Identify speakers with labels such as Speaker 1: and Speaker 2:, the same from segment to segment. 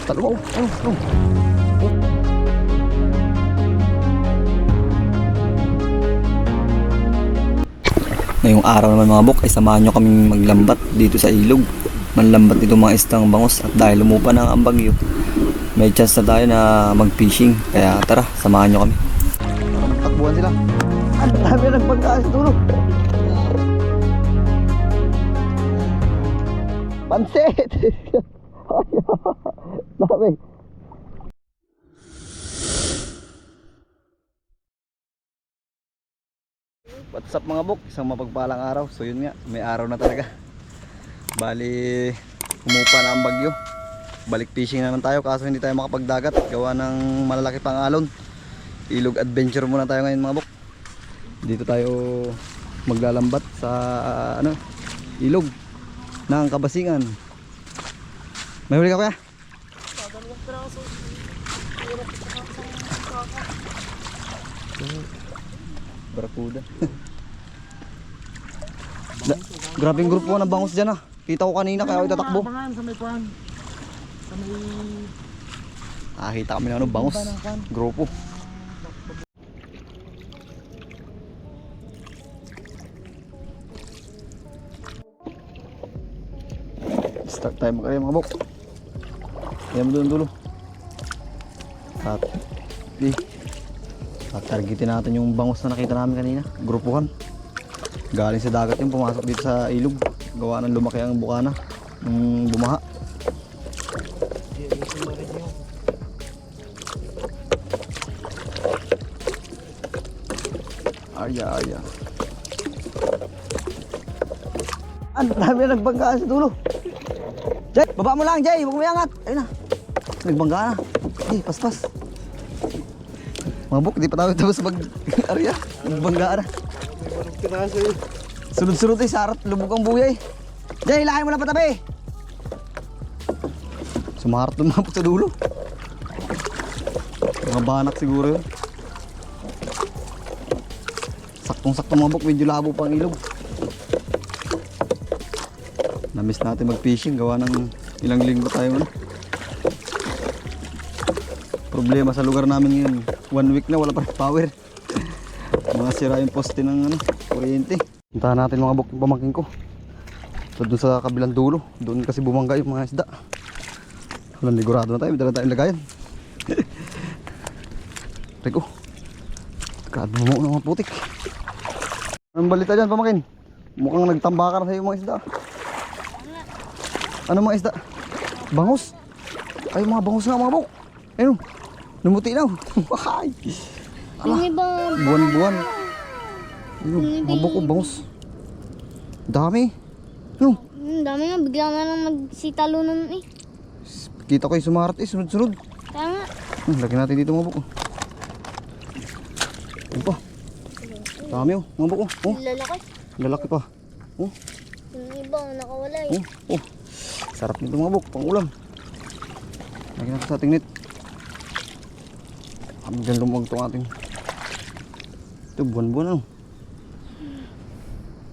Speaker 1: Talo. Ngayong araw naman mga bok ay samahan nyo kaming maglambat dito sa ilog. Manlambat dito mga istang bangos at dahil lumupa na ang bagyo, may chance na tayo na mag-fishing. Kaya tara, samahan nyo kami. Takbuhan sila. Ang dami nagpagkaan sa dulo. Pansit! Dami. What's up mga bok? Isang mapagpalang araw. So yun nga, may araw na talaga. Bali, humupa na ang bagyo. Balik fishing naman tayo kaso hindi tayo makapagdagat. Gawa ng malalaki pang alon. Ilog adventure muna tayo ngayon mga bok. Dito tayo maglalambat sa ilog ng Kabasingan. May huli ka kuya? Barakuda. Grabing grupo ng bangus dyan ah. Kita ko kanina kaya ako itatakbo. Kita kami ng bangus. Grupo. Start tayo mag-aray mga bok. Ayan mo doon dulo. Targetin natin yung bangus na nakita namin kanina. Grupuhan. Galing sa dagat yung pumasok dito sa ilog. Gawa ng lumaki ang bukana nung bumaha. Arya. Ang dami na nagbanggaan sa dulo. Jay, baba mo lang Jay, huwag mo iangat. Ayun na. Nagbanggaan na. Jay, paspas. Mga bok, di pa tayo tapos mag-arya. Nagbanggaan na. Sunod-sunod sarat, lubog ang buhay. Jay, ilahin mo lang patabi. Sumarat lumapot sa dulo. Mga banak siguro yun. Saktong-sakto mga bok, medyo labo pang ilog. Namiss natin mag-fishing, gawa ng ilang linggo tayo problema sa lugar namin ngayon. 1 week na wala pa rin power. Mga sira yung poste ng kuryente. Puntahan natin mga bok, pamangkin ko. So doon sa kabilang dulo, doon kasi bumangga yung mga isda. Walang ligurado na tayo, may dala tayong lagayan. Reko, grabe mo ng mga putik. Anong balita dyan pamangkin? Mukhang nagtambakan sa yung mga isda. Ano mga isda? Bangus. Ay mga bangus nga mga bok. Ayun, lumuti na.
Speaker 2: Yung iba
Speaker 1: buwan-buwan. Ayun, mga bok bangus. Dami. Ayun.
Speaker 2: Dami nga, bigla na lang nagsitalo nun eh.
Speaker 1: Kita ko yung sumarat sunod-sunod.
Speaker 2: Kaya nga.
Speaker 1: Lagyan natin dito mga bok. Ayun pa. Dami mga bok.
Speaker 2: Lalaki.
Speaker 1: Lalaki pa.
Speaker 2: Yung iba, nakawala eh.
Speaker 1: Sarap nito mga bok, pang ulam. Lagyan natin sa ating net. Hanggang lumag itong ating. Ito, buwan-buwan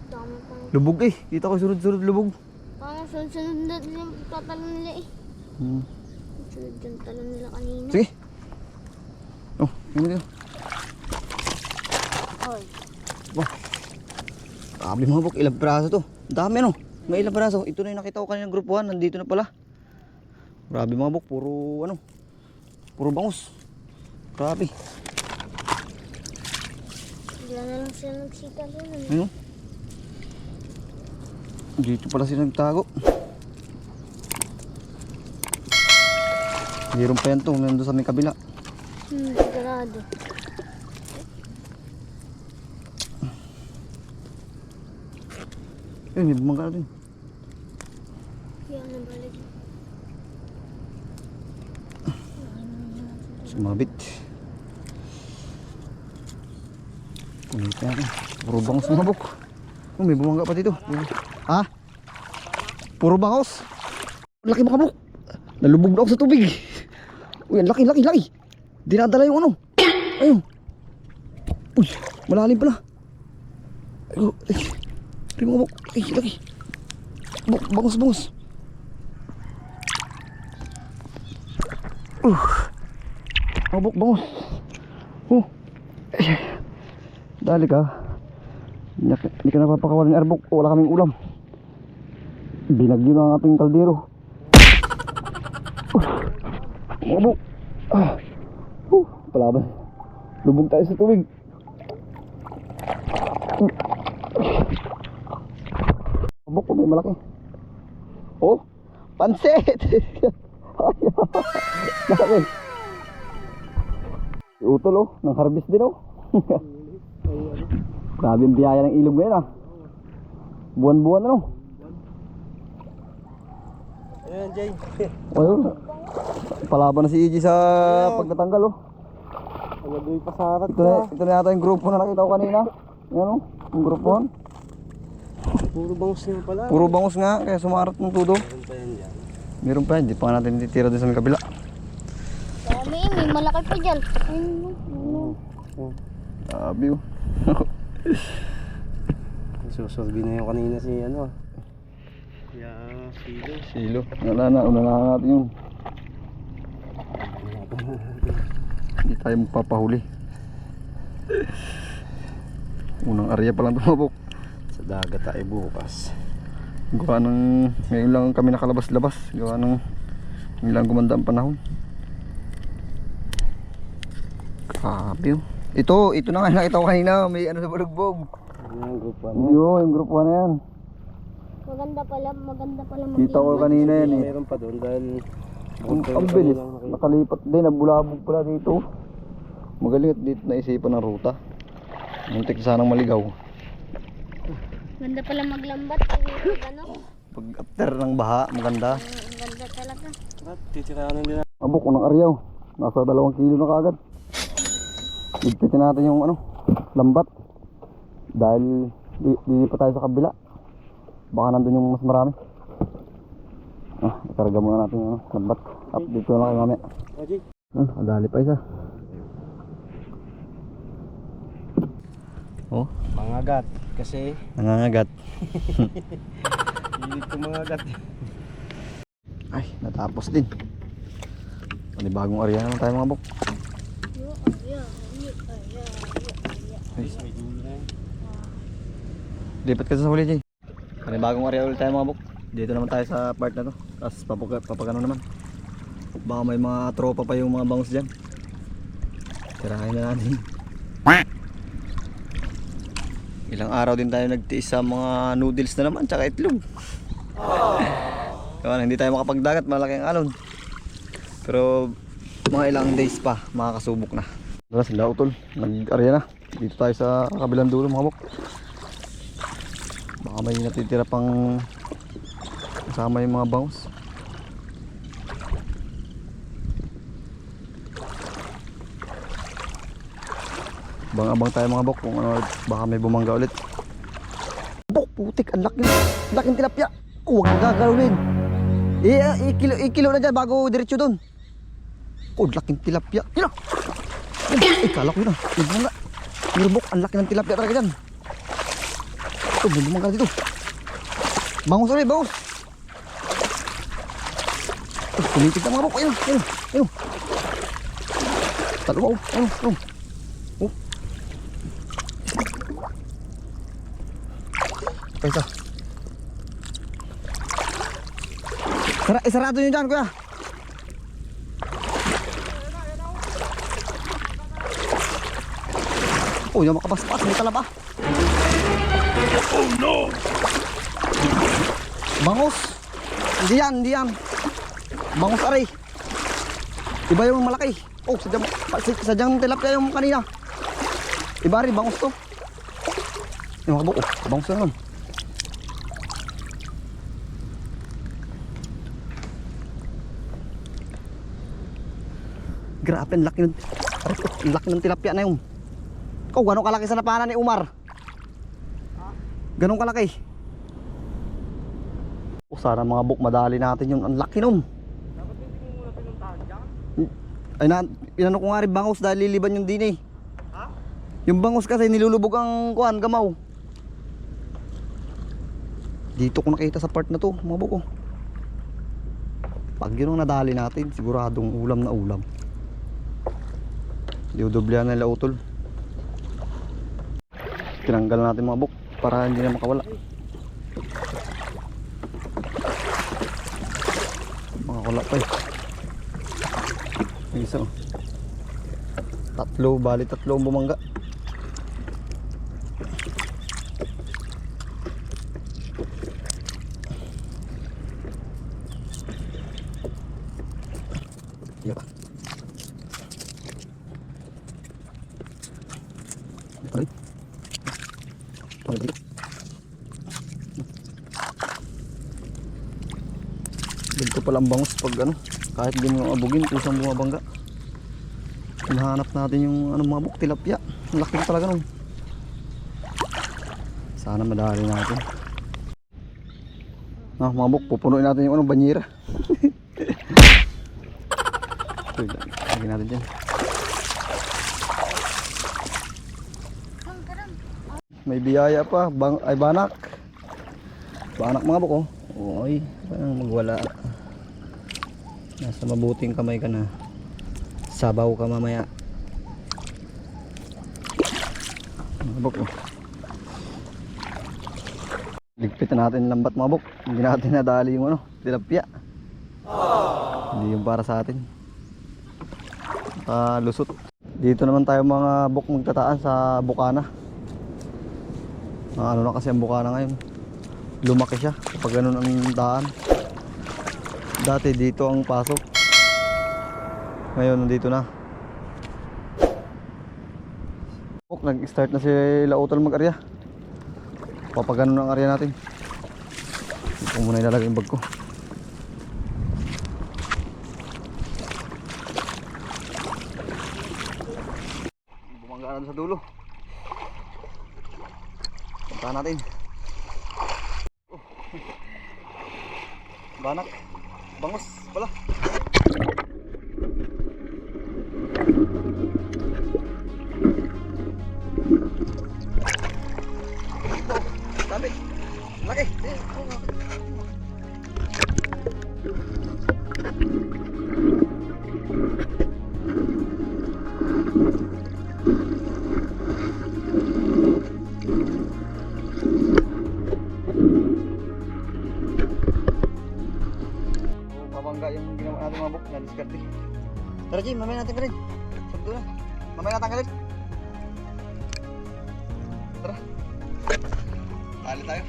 Speaker 2: Dami pang...
Speaker 1: Lubog eh, kita ko sunod-sunod lubog.
Speaker 2: Parang sunod-sunod na yung tatalon nila eh. Sunod yung talon nila kanina.
Speaker 1: Sige. Yun dito.
Speaker 2: Hoy.
Speaker 1: Grabe mga bok, ilang piraso to. Dami may ilang piraso. Ito na yung nakita ko kanina ng grupuhan, nandito na pala. Grabe mga bok, puro bangus. Grabe.
Speaker 2: Bigla na lang sila nagsitalo nun.
Speaker 1: Ayun. Dito pala sila nagtago. Meron pa yan to, nandun sa may kabila.
Speaker 2: Sigurado.
Speaker 1: Ayun, may bumangga na din.
Speaker 2: Yan, nabalik.
Speaker 1: Sumabit. Kumita natin. Puro bangus mga bok. May bumangga pa dito. Ha? Puro bangus. Laki mga bok. Nalubog na ako sa tubig. Uy, ang laki. Dinadala yung Ayun. Uy, malalim pala. Ay, mga bok. Ay, laki. Bangus. Mabok bangus. Dali ka. Hindi ka napapakawalan ng arbok. Wala kaming ulam. Binagyo na ang ating kaldero. Mabok. Palaban. Lubog tayo sa tubig. Mabok ko may malaki. Oh, pansit. Laki. Si Utol oh, nang harvest din oh. Grabe ang biyaya ng ilog ngayon ah. Buwan-buwan ano.
Speaker 3: Ayan, Jay.
Speaker 1: Ayun. Palaban na si EJ sa pagtatanggal oh.
Speaker 3: Alagoy pa sa arat
Speaker 1: Ito na yata yung grupo na nakita ko kanina. Yan oh, yung grupo.
Speaker 3: Puro bangus niya pala.
Speaker 1: Puro bangus nga, kaya sumarat ng tudo.
Speaker 3: Meron pa yan dyan.
Speaker 1: Meron pa, hindi pa nga natin titira din sa may kabila.
Speaker 2: Dami, may malaki pa dyan. Ayun.
Speaker 1: Sabi oh.
Speaker 3: Susurbi na yung kanina si ano. Silo.
Speaker 1: Silo. Unahan natin yun. Hindi tayo magpapahuli. Unang area pa lang tumabok.
Speaker 3: Sa dagat tayo bukas.
Speaker 1: Gawa ng ngayon lang kami nakalabas-labas. Gawa ng ngayon lang gumanda ang panahon. Grabe oh. Ito na nga nakita ko kanina. May ano sa balugbog.
Speaker 3: Yung grupo
Speaker 1: Yung grupo na yan.
Speaker 2: Maganda pala
Speaker 1: Kita ko kanina yan eh.
Speaker 3: Meron pa doon dahil
Speaker 1: Ang bilis. Nakalipat din. Nagbulabog pala dito. Magaling at dito naisipan ng ruta. Muntik sanang maligaw.
Speaker 2: Ganda pala maglambat. Ano?
Speaker 1: Pag after ng baha, maganda.
Speaker 2: Ang ganda talaga.
Speaker 3: Titirahan din na.
Speaker 1: Abok ko ng aryaw. Nasa 2 kilo na kaagad. Igpitin natin yung ano, lambat. Dahil di pa tayo sa kabila. Baka nandun yung mas marami. Ikarga muna natin yung ano, lambat. Update ko na kayo mamaya.
Speaker 3: Jay.
Speaker 1: Adali pa isa. Oh,
Speaker 3: Mangagat. Kasi
Speaker 1: nangangagat.
Speaker 3: hindi ko mangagat.
Speaker 1: Ay, natapos din. Panibagong area naman tayo mga bok.
Speaker 3: May dulo na yun.
Speaker 1: Lipat ka sa huli, Jay. Panibagong area ulit tayo mga bok. Dito naman tayo sa part na to. Tapos papagano naman. Baka may mga tropa pa yung mga bangus dyan. Tirahin na natin. Ilang araw din tayo nagtiis sa mga noodles na naman, tsaka itlog. Hindi tayo makapagdagat, malaki ang alon. Pero mga ilang days pa, makakasubok na. Tara sila Utol, nag-area na. Dito tayo sa kabilang dulo mga bok. Baka may natitira pang kasama yung mga bangus. Abang tayo mga bok kung ano, baka may bumangga ulit. Bok, putik, ang laking tilapia. Huwag kang gagalawin. Ikilo na dyan bago diretso doon. Laking tilapia. Yun na. Kala ko yun na. Yung bumangga. Pero bok, ang laki ng tilapia talaga dyan. May bumangga dito. Bangus ulit, bangus. Kumitig na mga bok. Ayun. Talo. Ayun. Isa. Isarado nyo dyan, kuya. Yung makabaspas, may talaba. Oh no! Bangus. Hindi yan. Bangus aray. Iba yung malaki. Sadyang tilapia yung kanina. Iba rin, bangus to. Yung makabuk, bangus na naman. Grabe, ang laki ng tilapia na yun. Gano'ng kalaki sa napanan ni Umar? Gano'ng kalaki? Sana mga buk, madali natin yun. Ang laki nun.
Speaker 3: Dapat hindi mo muna pinuntahan dyan?
Speaker 1: Ay, inano ko nga rin bangus dahil liliban yung din eh.
Speaker 3: Ha?
Speaker 1: Yung bangus kasi nilulubog ang kuhan, gamaw. Dito ko nakita sa part na to, mga buk. Pag yun ang nadali natin, siguradong ulam na ulam. Diudublehan nila utol. Tinanggal natin mga buk para hindi na makawala. Makawala pa eh. Yung isa oh. Tatlo, bali tatlo ang bumangga. Iya pa. Tarik. Tarik. Ganito pala ang bangus pag ano, kahit di mo abugin, kusang bumabangga. Hinahanap natin yung ano, mga buk, tilapia. Ang laki talaga nun. Sana madali natin. Mga buk, pupunuin natin yung ano, banyera. Lagyan natin dyan. May biyaya pa, ay banak. Banak mga buk oh. Oy, parang magwala. Nasa mabuting kamay ka na. Sabaw ka mamaya. Mga buk oh. Ligpitan natin lambat mga buk. Hindi natin nadali yung ano, tilapia. Hindi yung para sa atin. Lusot. Dito naman tayo mga buk magtataan sa Bukana. Ano na kasi ang Bukana ngayon. Lumaki siya kapag ganun ang daan. Dati dito ang pasok. Ngayon nandito na. Buk, nag-start na si Lautol mag-arya. Papaganon ang arya natin. Ito muna ilalagay yung bag ko. Bumanggaan sa dulo. Puntahan natin. Banak. Bangus pala. Ito, dami. Laki. Yung ginawa natin mga buk na diskarte. Tara Jim, mamaya natin ka rin. Sabdo na. Mamaya natin ka rin. Tara. Tali tayo.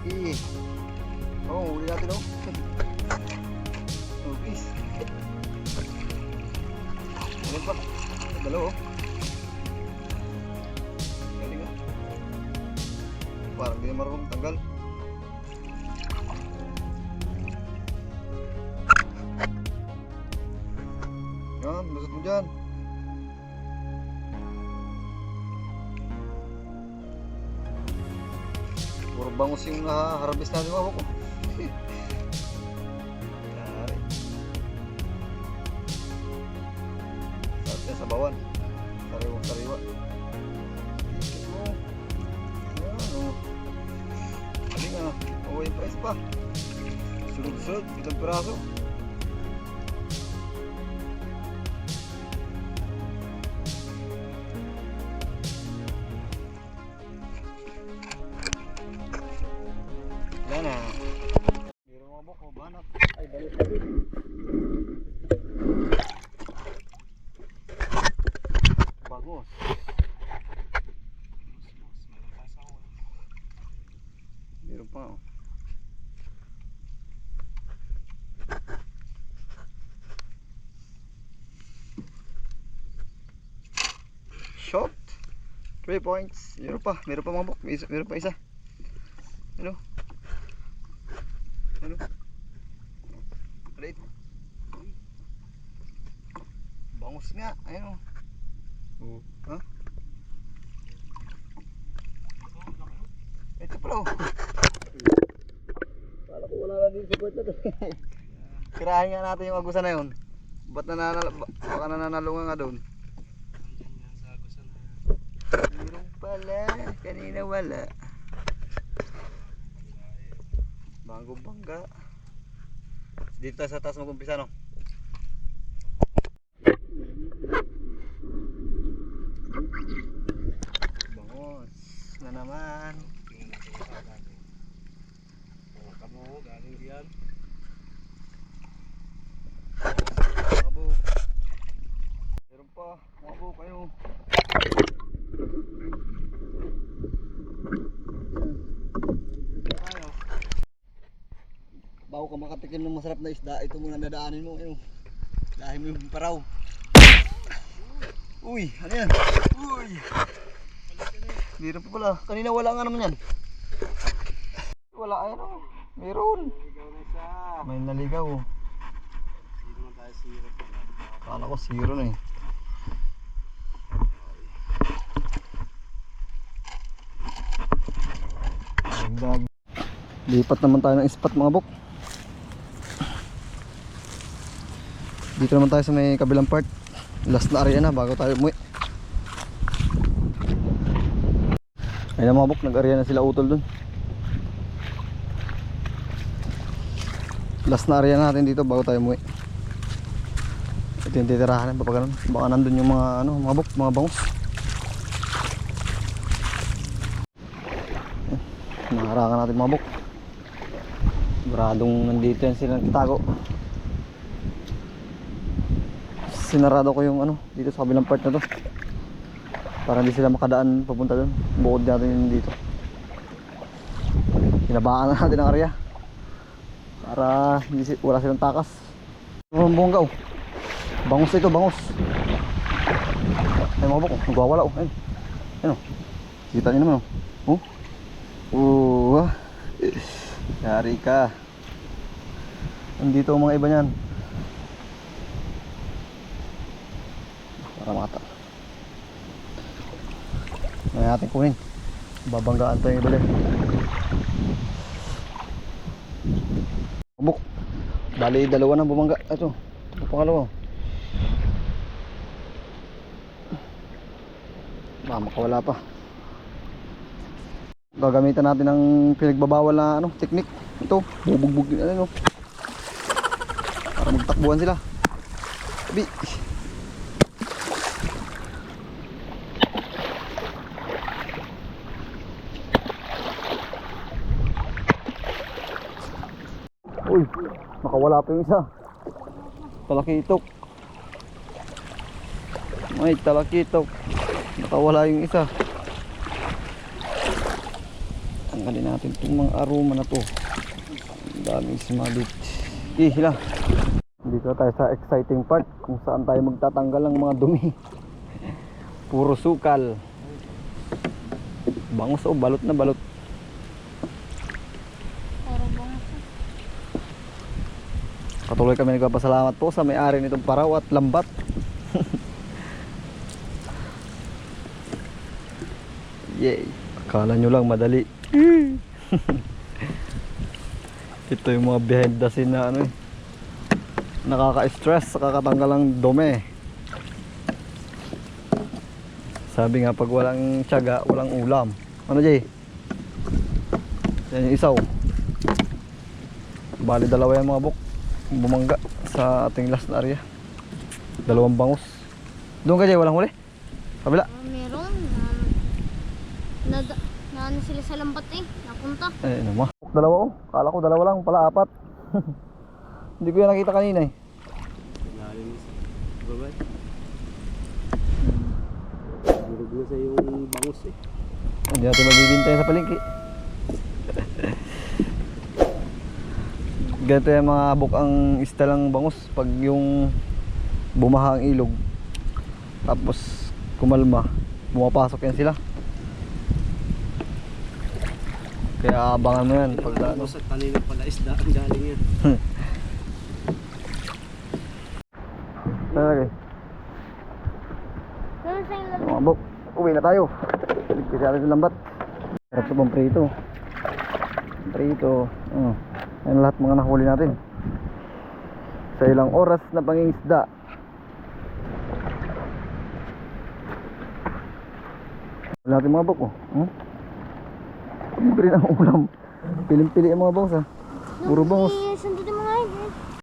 Speaker 1: Okay. Oh, huli natin oh. Oh, please. Ano pa? Dalawa oh. Parang hindi na marunong tanggal. Yan, lusot mo dyan. Puro bangus yung harvest natin mga buk. Sarap yan sa bawan. Sariwang sariwa. Oh, yung price pa. Sunod-sunod, itong piraso. Yan na. Meron mga buk, banak. Ay, balik. Bangus. Meron pa oh. Shot 3 points. Meron pa mga buk. Meron pa isa. Ano? Ano? Right. Bangus nga. Ayun oh. Ha? Ito pala oh. Kala ko wala na din support na to. Kirahin nga natin yung agusan na yun. Ba't baka nananalo nga doon. Meron pala. Kanina wala. Bagong bangga. Dito tayo sa taas mag-umpisa, no? Bangos na naman.
Speaker 3: Kamo, galing diyan.
Speaker 1: Mga buk. Meron pa, mga buk kayo. Bago ka makatikim ng masarap na isda, ito muna dadaanin mo. Ayun. Dahil mo yung paraw. Uy, ano yan? Uy. Meron pa pala. Kanina wala nga naman yan. Wala, ayun o. Meron.
Speaker 3: Naligaw na isa.
Speaker 1: May naligaw.
Speaker 3: Hindi naman tayo sirap.
Speaker 1: Kala ko zero na eh. Dagdag. Lipat naman tayo ng spot mga bok. Dito naman tayo sa may kabilang part. Last na area na bago tayo umuwi. Ayun mga bok, nag-area na sila utol dun. Last na area natin dito bago tayo umuwi. Ito yung titirahan, baka ganun. Baka nandun yung mga ano, mga bok, mga bangus. Naharangan natin mga bok. Maradong nandito yan sila nagtatago. Sinarado ko yung ano dito sa kabilang part na to para hindi sila makadaan papunta doon. Bukod natin yun dito. Hinabaan na natin ang area para hindi wala silang takas. Bongga oh. Bangus ito, bangus. Ay mga bok, nagwawala oh. Ayun. Ayun oh. Kita niyo naman oh. Oh. Yari ka. Andito ang mga iba niyan. Para mata. May natin kunin. Babanggaan tayo yung iba din. Buk. Bali dalawa na bumangga. Ito. Ito pangalawa. Makawala pa. Gagamitan natin ng pinagbabawal na ano, technique. Ito, bubugbog din ano. Para magtakbuhan sila. Sabi. Uy, nakawala pa yung isa. Talakitok. May talakitok. Nakawala yung isa. Tanggalin natin itong mga aroma na to. Ang daming smalit. Hila. Dito tayo sa exciting part kung saan tayo magtatanggal ng mga dumi. Puro sukal. Bangus o balot na balot. Patuloy kami nagpapasalamat po sa may-ari nitong paraw at lambat. Yay! Akala nyo lang madali. Ito yung mga behind the scene na ano eh. Nakaka-stress sa kakatanggal ng dumi. Sabi nga pag walang tiyaga, walang ulam. Ano Jay? Yan yung isaw. Bali dalawa yung mga buk bumangga sa ating last na area. Dalawang bangus. Doon ka Jay, walang huli? Kabila?
Speaker 2: Meron. Ano sila sa lambat eh. Napunta.
Speaker 1: Eh naman. Dalawa oh. Kala ko dalawa lang pala, apat. Hindi ko yan nakita kanina eh.
Speaker 3: Lalim isa. Babay. Durog na sa yung bangus eh.
Speaker 1: Hindi natin magbibintay sa palengke. Ganito yung mga bukang istalang bangus pag yung bumaha ang ilog. Tapos kumalma, pumapasok yan sila. Kaya abangan mo yan pag ano.
Speaker 3: Sa kanina pala isda ang galing yan.
Speaker 1: Talaga.
Speaker 2: Doon sa ilang.
Speaker 1: Mga buk, uwi na tayo. Ligpit natin sa lambat. Sarap sa pamprito. Pamprito. Ayan lahat mga nahuli natin. Sa ilang oras na pangingisda. Wala natin mga buk oh. Libre ng ulam. Piling-pili ang mga boss ah. Puro bangus.
Speaker 2: Sundutin mo nga yun eh.